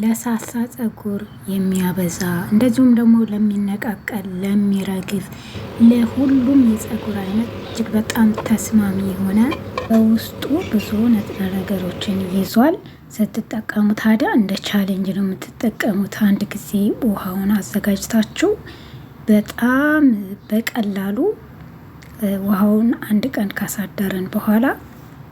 ለሳሳ ጸጉር የሚያበዛ እንደዚሁም ደግሞ ለሚነቃቀል ለሚረግፍ ለሁሉም የጸጉር አይነት እጅግ በጣም ተስማሚ የሆነ በውስጡ ብዙ ንጥረ ነገሮችን ይዟል። ስትጠቀሙ ታዲያ እንደ ቻሌንጅ ነው የምትጠቀሙት። አንድ ጊዜ ውሃውን አዘጋጅታችሁ በጣም በቀላሉ ውሃውን አንድ ቀን ካሳደረን በኋላ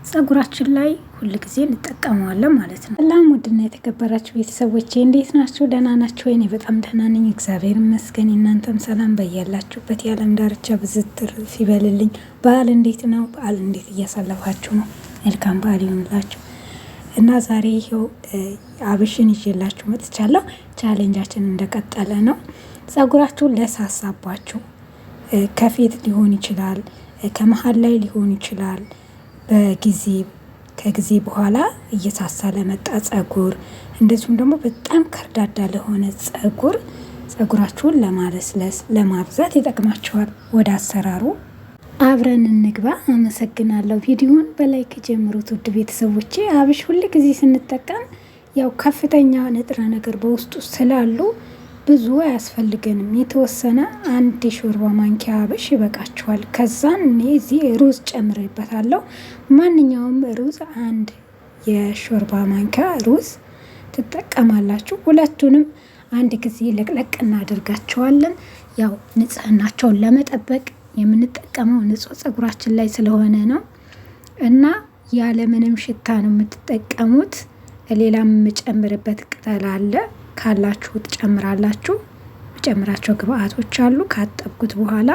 ጸጉራችን ላይ ሁል ጊዜ እንጠቀመዋለን ማለት ነው። ሰላም ውድና የተከበራችሁ ቤተሰቦቼ እንዴት ናችሁ? ደህና ናችሁ ወይ? እኔ በጣም ደህና ነኝ፣ እግዚአብሔር ይመስገን። እናንተም ሰላም በያላችሁበት የዓለም ዳርቻ ብዝትር ይበልልኝ። በዓል እንዴት ነው? በዓል እንዴት እያሳለፋችሁ ነው? መልካም በዓል ይሁንላችሁ። እና ዛሬ ይኸው አብሽን ይዤላችሁ መጥቻለሁ። ቻሌንጃችን እንደቀጠለ ነው። ጸጉራችሁን ለሳሳባችሁ ከፊት ሊሆን ይችላል፣ ከመሀል ላይ ሊሆን ይችላል፣ ከጊዜ በኋላ እየሳሳ ለመጣ ጸጉር እንደዚሁም ደግሞ በጣም ከርዳዳ ለሆነ ጸጉራችሁን ለማለስለስ ለማብዛት ይጠቅማችኋል። ወደ አሰራሩ አብረን እንግባ። አመሰግናለሁ። ቪዲዮውን በላይክ ጀምሩት ውድ ቤተሰቦቼ። አብሽ ሁል ጊዜ ስንጠቀም ያው ከፍተኛ ንጥረ ነገር በውስጡ ስላሉ ብዙ አያስፈልገንም። የተወሰነ አንድ የሾርባ ማንኪያ አብሽ ይበቃችኋል። ከዛን እኔ እዚህ ሩዝ ጨምሬበታለሁ። ማንኛውም ሩዝ አንድ የሾርባ ማንኪያ ሩዝ ትጠቀማላችሁ። ሁለቱንም አንድ ጊዜ ለቅለቅ እናደርጋቸዋለን። ያው ንጽህናቸውን ለመጠበቅ የምንጠቀመው ንጹህ ጸጉራችን ላይ ስለሆነ ነው እና ያለምንም ሽታ ነው የምትጠቀሙት። ሌላም የምጨምርበት ቅጠል አለ ካላችሁ ትጨምራላችሁ። የጨምራቸው ግብአቶች አሉ። ካጠብኩት በኋላ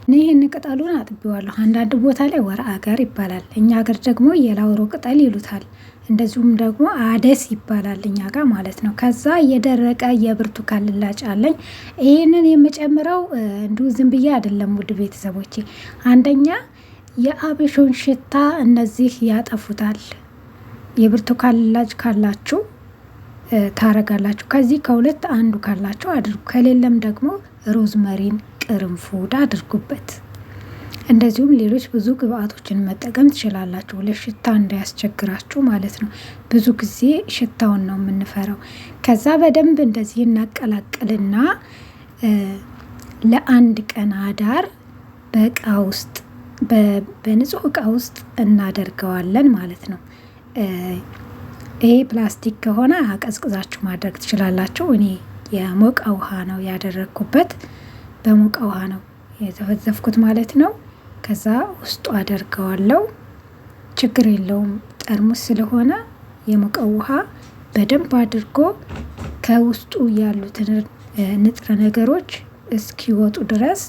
እኔ ይህን ቅጠሉን አጥቤዋለሁ። አንዳንድ ቦታ ላይ ወር አገር ይባላል፣ እኛ ሀገር ደግሞ የላውሮ ቅጠል ይሉታል። እንደዚሁም ደግሞ አደስ ይባላል እኛ ጋር ማለት ነው። ከዛ የደረቀ የብርቱካን ልላጭ አለኝ። ይህንን የምጨምረው እንዲሁ ዝም ብዬ አይደለም ውድ ቤተሰቦቼ። አንደኛ የአብሹን ሽታ እነዚህ ያጠፉታል። የብርቱካን ልላጭ ካላችሁ ታረጋላችሁ። ከዚህ ከሁለት አንዱ ካላችሁ አድርጉ። ከሌለም ደግሞ ሮዝመሪን፣ ቅርንፉድ አድርጉበት። እንደዚሁም ሌሎች ብዙ ግብአቶችን መጠቀም ትችላላችሁ፣ ለሽታ እንዳያስቸግራችሁ ማለት ነው። ብዙ ጊዜ ሽታውን ነው የምንፈራው። ከዛ በደንብ እንደዚህ እናቀላቅልና ለአንድ ቀን አዳር በእቃ ውስጥ በንጹህ እቃ ውስጥ እናደርገዋለን ማለት ነው። ይሄ ፕላስቲክ ከሆነ አቀዝቅዛችሁ ማድረግ ትችላላችሁ። እኔ የሞቀ ውሃ ነው ያደረግኩበት። በሞቀ ውሃ ነው የተፈዘፍኩት ማለት ነው። ከዛ ውስጡ አደርገዋለሁ። ችግር የለውም፣ ጠርሙስ ስለሆነ የሞቀው ውሃ በደንብ አድርጎ ከውስጡ ያሉትን ንጥረ ነገሮች እስኪወጡ ድረስ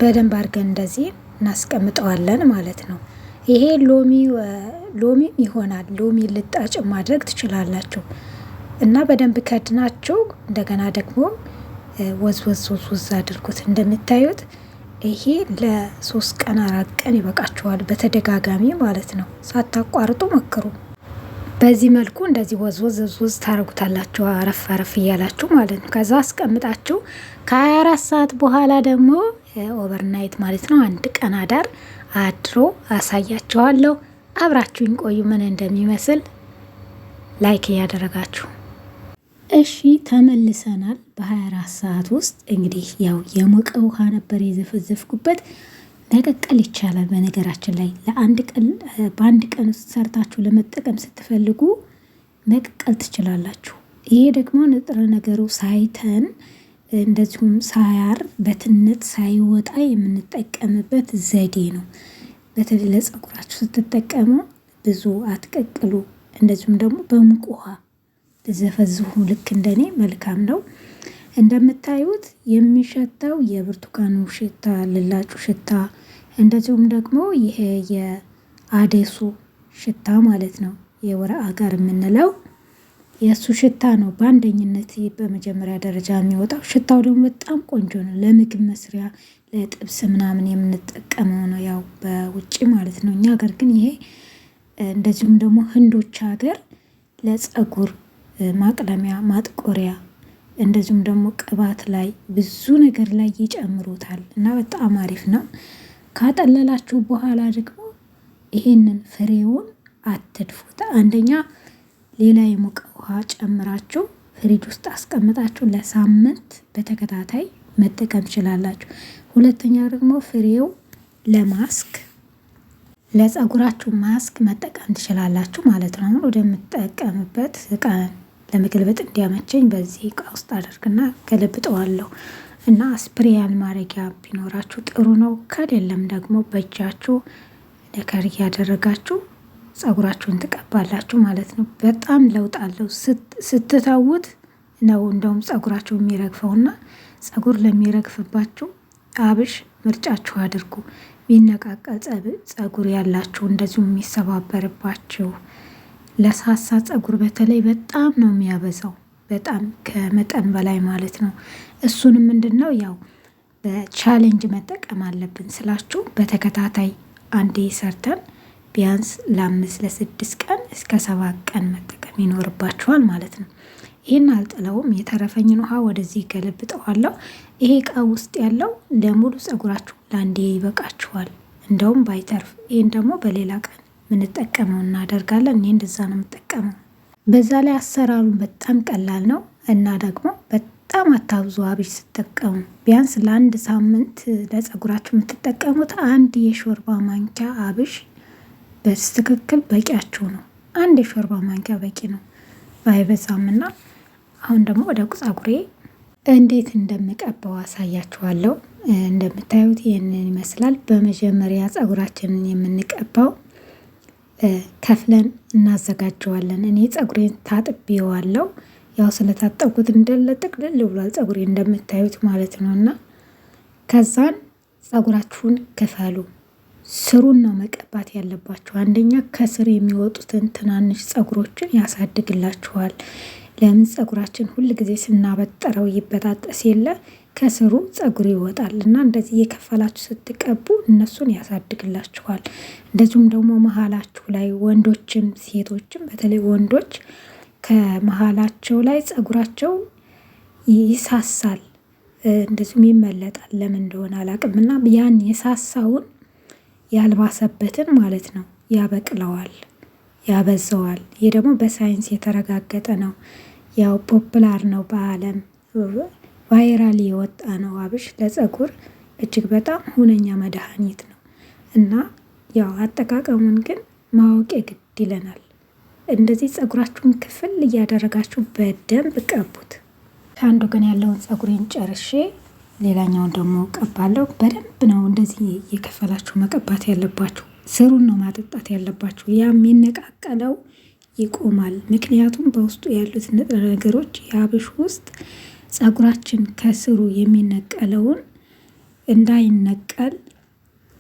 በደንብ አድርገን እንደዚህ እናስቀምጠዋለን ማለት ነው። ይሄ ሎሚ ይሆናል። ሎሚ ልጣጭ ማድረግ ትችላላችሁ እና በደንብ ከድናችሁ እንደገና ደግሞ ወዝ አድርጉት። እንደምታዩት ይሄ ለ3 ቀን 4 ቀን ይበቃችኋል፣ በተደጋጋሚ ማለት ነው። ሳታቋርጡ ሞክሩ። በዚህ መልኩ እንደዚህ ወዝ ታረጉታላችሁ፣ አረፍ እያላችሁ ማለት ነው። ከዛ አስቀምጣችሁ ከ24 ሰዓት በኋላ ደግሞ ኦቨርናይት ማለት ነው፣ አንድ ቀን አዳር አድሮ አሳያችኋለሁ። አብራችሁኝ ቆዩ ምን እንደሚመስል ላይክ እያደረጋችሁ። እሺ ተመልሰናል። በ24 ሰዓት ውስጥ እንግዲህ ያው የሞቀ ውሃ ነበር የዘፈዘፍኩበት። መቀቀል ይቻላል። በነገራችን ላይ በአንድ ቀን ውስጥ ሰርታችሁ ለመጠቀም ስትፈልጉ መቀቀል ትችላላችሁ። ይሄ ደግሞ ንጥረ ነገሩ ሳይተን እንደዚሁም ሳያር በትነት ሳይወጣ የምንጠቀምበት ዘዴ ነው። በተለይ ለጸጉራችሁ ስትጠቀሙ ብዙ አትቀቅሉ። እንደዚሁም ደግሞ በሙቅ ውሃ ዘፈዝሁ፣ ልክ እንደኔ መልካም ነው። እንደምታዩት የሚሸታው የብርቱካኑ ሽታ፣ ልላጩ ሽታ፣ እንደዚሁም ደግሞ ይሄ የአደሱ ሽታ ማለት ነው። የወር አጋር የምንለው የእሱ ሽታ ነው በአንደኝነት በመጀመሪያ ደረጃ የሚወጣው። ሽታው ደግሞ በጣም ቆንጆ ነው። ለምግብ መስሪያ ለጥብስ ምናምን የምንጠቀመው ነው፣ ያው በውጭ ማለት ነው። እኛ ሀገር ግን ይሄ እንደዚሁም ደግሞ ህንዶች ሀገር ለጸጉር ማቅለሚያ ማጥቆሪያ፣ እንደዚሁም ደግሞ ቅባት ላይ ብዙ ነገር ላይ ይጨምሩታል እና በጣም አሪፍ ነው። ካጠለላችሁ በኋላ ደግሞ ይሄንን ፍሬውን አትድፉት። አንደኛ ሌላ የሞቀ ውሃ ጨምራችሁ ፍሪጅ ውስጥ አስቀምጣችሁ ለሳምንት በተከታታይ መጠቀም ትችላላችሁ። ሁለተኛ ደግሞ ፍሬው ለማስክ ለፀጉራችሁ ማስክ መጠቀም ትችላላችሁ ማለት ነው። ወደምጠቀምበት እቃ ለመገልበጥ እንዲያመቸኝ በዚህ እቃ ውስጥ አደርግና ገለብጠዋለሁ። እና ስፕሬያን ማድረጊያ ቢኖራችሁ ጥሩ ነው። ከሌለም ደግሞ በእጃችሁ ነከር እያደረጋችሁ ፀጉራችሁን ትቀባላችሁ ማለት ነው። በጣም ለውጥ አለው። ስትተውት ነው እንደውም ፀጉራችሁ የሚረግፈውና ፀጉር ለሚረግፍባችሁ አብሽ ምርጫችሁ አድርጉ። ቢነቃቀል ፀጉር ያላችሁ እንደዚሁም የሚሰባበርባችሁ ለሳሳ ፀጉር በተለይ በጣም ነው የሚያበዛው፣ በጣም ከመጠን በላይ ማለት ነው። እሱንም ምንድነው ያው በቻሌንጅ መጠቀም አለብን ስላችሁ በተከታታይ አንዴ ሰርተን ቢያንስ ለ5 ለ6 ቀን እስከ 7 ቀን መጠቀም ይኖርባችኋል ማለት ነው። ይህን አልጥለውም። የተረፈኝን ውሃ ወደዚህ ገለብጠዋለሁ። ይሄ እቃ ውስጥ ያለው ለሙሉ ፀጉራችሁ ለአንዴ ይበቃችኋል። እንደውም ባይተርፍ ይህን ደግሞ በሌላ ቀን ምንጠቀመው እናደርጋለን። እኔ እንደዛ ነው የምጠቀመው። በዛ ላይ አሰራሩን በጣም ቀላል ነው እና ደግሞ በጣም አታብዙ። አብሽ ስትጠቀሙ ቢያንስ ለ1 ሳምንት ለፀጉራችሁ የምትጠቀሙት 1 የሾርባ ማንኪያ አብሽ በትክክል በቂያችሁ ነው። 1 የሾርባ ማንኪያ በቂ ነው፣ ባይበዛምና አሁን ደግሞ ወደ ፀጉሬ እንዴት እንደምቀባው አሳያችኋለሁ። እንደምታዩት ይህንን ይመስላል። በመጀመሪያ ፀጉራችንን የምንቀባው ከፍለን እናዘጋጀዋለን። እኔ ፀጉሬን ታጥቤዋለሁ። ያው ስለታጠብኩት እንደለ ጥቅልል ብሏል ፀጉሬ እንደምታዩት ማለት ነውና ከዛን ፀጉራችሁን ክፈሉ። ስሩን ነው መቀባት ያለባችሁ። አንደኛ ከስር የሚወጡትን ትናንሽ ፀጉሮችን ያሳድግላችኋል። ለምን ፀጉራችን ሁል ጊዜ ስናበጠረው ይበጣጠስ የለ ከስሩ ፀጉር ይወጣል እና እንደዚህ እየከፈላችሁ ስትቀቡ እነሱን ያሳድግላችኋል። እንደዚሁም ደግሞ መሀላችሁ ላይ ወንዶችም ሴቶችም በተለይ ወንዶች ከመሀላቸው ላይ ፀጉራቸው ይሳሳል፣ እንደዚሁም ይመለጣል። ለምን እንደሆነ አላቅምና ያን የሳሳውን ያልባሰበትን ማለት ነው ያበቅለዋል፣ ያበዛዋል። ይሄ ደግሞ በሳይንስ የተረጋገጠ ነው። ያው ፖፕላር ነው፣ በዓለም ቫይራል የወጣ ነው። አብሽ ለፀጉር እጅግ በጣም ሁነኛ መድኃኒት ነው እና ያው አጠቃቀሙን ግን ማወቅ ግድ ይለናል። እንደዚህ ፀጉራችሁን ክፍል እያደረጋችሁ በደንብ ቀቡት። ከአንዱ ግን ያለውን ፀጉሬን ጨርሼ ሌላኛውን ደግሞ ቀባለሁ። በደንብ ነው እንደዚህ እየከፈላችሁ መቀባት ያለባችሁ። ስሩን ነው ማጠጣት ያለባችሁ። ያ የሚነቃቀለው ይቆማል። ምክንያቱም በውስጡ ያሉት ንጥረ ነገሮች የአብሽ ውስጥ ፀጉራችን ከስሩ የሚነቀለውን እንዳይነቀል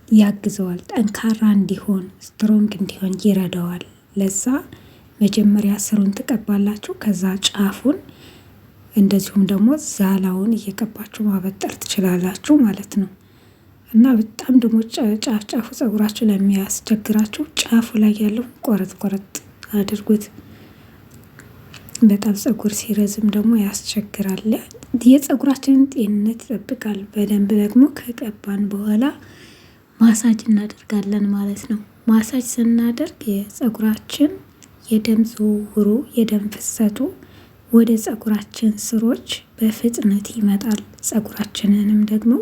ያግዘዋል። ጠንካራ እንዲሆን ስትሮንግ እንዲሆን ይረዳዋል። ለዛ መጀመሪያ ስሩን ትቀባላችሁ። ከዛ ጫፉን እንደዚሁም ደግሞ ዛላውን እየቀባችሁ ማበጠር ትችላላችሁ ማለት ነው። እና በጣም ደግሞ ጫፍ ጫፉ ፀጉራችሁ ለሚያስቸግራችሁ ጫፉ ላይ ያለው ቆረጥ ቆረጥ አድርጉት። በጣም ፀጉር ሲረዝም ደግሞ ያስቸግራል። የፀጉራችንን ጤንነት ይጠብቃል። በደንብ ደግሞ ከቀባን በኋላ ማሳጅ እናደርጋለን ማለት ነው። ማሳጅ ስናደርግ የፀጉራችን የደም ዝውውሩ የደም ፍሰቱ ወደ ፀጉራችን ስሮች በፍጥነት ይመጣል። ፀጉራችንንም ደግሞ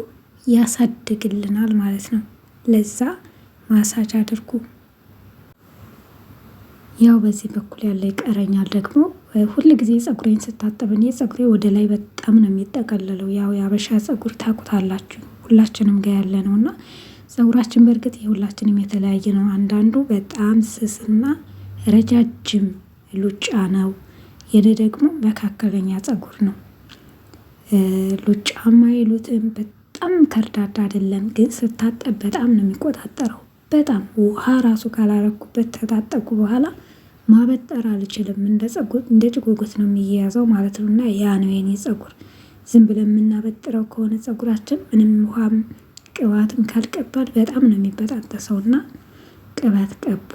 ያሳድግልናል ማለት ነው። ለዛ ማሳጅ አድርጉ። ያው በዚህ በኩል ያለ ይቀረኛል። ደግሞ ሁል ጊዜ ፀጉሬን ስታጠብ እኔ ፀጉሬ ወደ ላይ በጣም ነው የሚጠቀለለው። ያው የአበሻ ፀጉር ታውቁታላችሁ፣ ሁላችንም ጋር ያለ ነውና ፀጉራችን በእርግጥ የሁላችንም የተለያየ ነው። አንዳንዱ በጣም ስስና ረጃጅም ሉጫ ነው። የኔ ደግሞ መካከለኛ ፀጉር ነው። ሉጫማ ይሉትም በጣም ከርዳዳ አይደለም፣ ግን ስታጠብ በጣም ነው የሚቆጣጠረው። በጣም ውሃ ራሱ ካላረኩበት ተታጠብኩ በኋላ ማበጠር አልችልም። እንደ ጭጎጎት ነው የሚያያዘው ማለት ነው። እና ያ ነው የኔ ፀጉር። ዝም ብለን የምናበጥረው ከሆነ ፀጉራችን ምንም ውሃም ቅባትም ካልቀባል በጣም ነው የሚበጣጠሰውና ቅባት ቀቡ።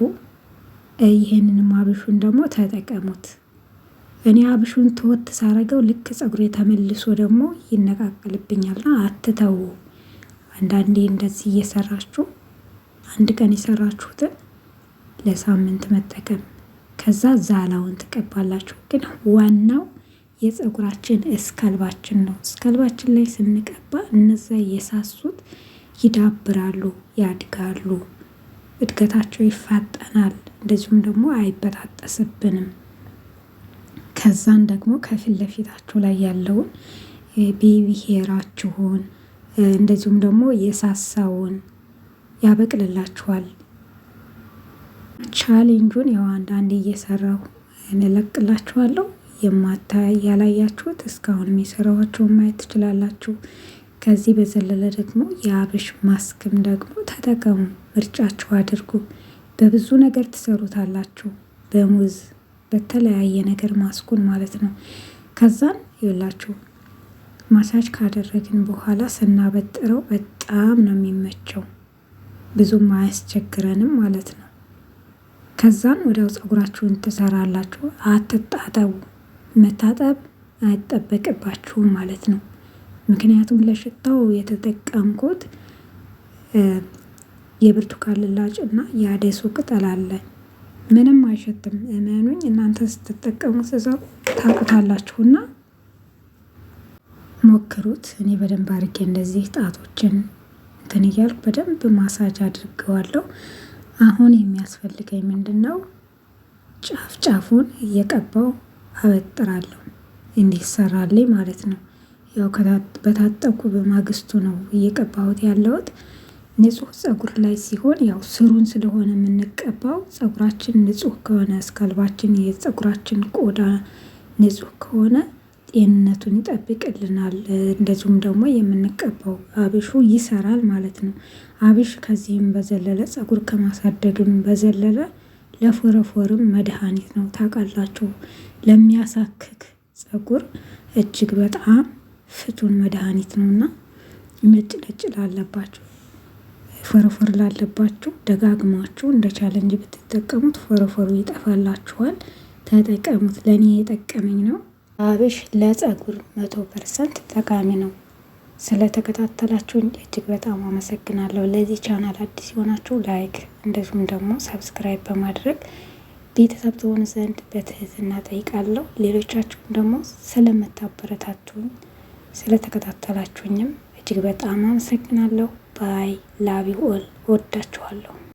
ይሄንንም አብሹን ደግሞ ተጠቀሙት። እኔ አብሹን ተወት ሳረገው ልክ ፀጉሬ ተመልሶ ደግሞ ይነቃቀልብኛልና አትተው። አንዳንዴ እንደዚህ እየሰራችሁ አንድ ቀን የሰራችሁትን ለሳምንት መጠቀም ከዛ ዛላውን ትቀባላችሁ። ግን ዋናው የፀጉራችን እስከልባችን ነው። እስከልባችን ላይ ስንቀባ እነዛ የሳሱት ይዳብራሉ፣ ያድጋሉ፣ እድገታቸው ይፋጠናል። እንደዚሁም ደግሞ አይበጣጠስብንም። ከዛን ደግሞ ከፊት ለፊታችሁ ላይ ያለውን ቤቢ ሄራችሁን እንደዚሁም ደግሞ የሳሳውን ያበቅልላችኋል። ቻሌንጁን ያው አንዳንዴ እየሰራሁ እንለቅላችኋለሁ። ያላያችሁት እስካሁን የሰራኋቸውን ማየት ትችላላችሁ። ከዚህ በዘለለ ደግሞ የአብሽ ማስክም ደግሞ ተጠቀሙ፣ ምርጫችሁ አድርጉ። በብዙ ነገር ትሰሩታላችሁ፣ በሙዝ በተለያየ ነገር ማስኩን ማለት ነው። ከዛን ይላችሁ ማሳጅ ካደረግን በኋላ ስናበጥረው በጣም ነው የሚመቸው፣ ብዙም አያስቸግረንም ማለት ነው። ከዛን ወዲያው ፀጉራችሁን ትሰራላችሁ። አትጣጠቡ፣ መታጠብ አይጠበቅባችሁም ማለት ነው። ምክንያቱም ለሽታው የተጠቀምኩት የብርቱካን ልላጭ እና የአደሱ ቅጠል አለ። ምንም አይሸትም፣ እመኑኝ። እናንተ ስትጠቀሙ እዛው ታውቁታላችሁና ሞክሩት። እኔ በደንብ አድርጌ እንደዚህ ጣቶችን እንትን እያልኩ በደንብ ማሳጅ አድርገዋለሁ። አሁን የሚያስፈልገኝ ምንድነው? ጫፍ ጫፉን እየቀባው አበጥራለሁ እንዲሰራልኝ ማለት ነው። ያው በታጠብኩ በማግስቱ ነው እየቀባሁት ያለሁት። ንጹህ ፀጉር ላይ ሲሆን ያው ስሩን ስለሆነ የምንቀባው፣ ፀጉራችን ንጹህ ከሆነ እስከልባችን የፀጉራችን ቆዳ ንጹህ ከሆነ ጤንነቱን ይጠብቅልናል። እንደዚሁም ደግሞ የምንቀባው አብሹ ይሰራል ማለት ነው። አብሽ ከዚህም በዘለለ ፀጉር ከማሳደግም በዘለለ ለፎረፎርም መድኃኒት ነው። ታውቃላችሁ፣ ለሚያሳክክ ፀጉር እጅግ በጣም ፍቱን መድኃኒት ነውና ነጭ ነጭ ላለባችሁ፣ ፎረፎር ላለባችሁ ደጋግማችሁ እንደ ቻለንጅ ብትጠቀሙት ፎረፎሩ ይጠፋላችኋል። ተጠቀሙት። ለእኔ የጠቀመኝ ነው። አብሽ ለፀጉር 100% ጠቃሚ ነው። ስለተከታተላችሁኝ እጅግ በጣም አመሰግናለሁ። ለዚህ ቻናል አዲስ የሆናችሁ ላይክ እንደዚሁም ደግሞ ሰብስክራይብ በማድረግ ቤተሰብ ትሆኑ ዘንድ በትህትና ጠይቃለሁ። ሌሎቻችሁም ደግሞ ስለምታበረታቱኝ ስለተከታተላችሁኝም እጅግ በጣም አመሰግናለሁ። ባይ ላቭ ዩ ኦል። ወዳችኋለሁ።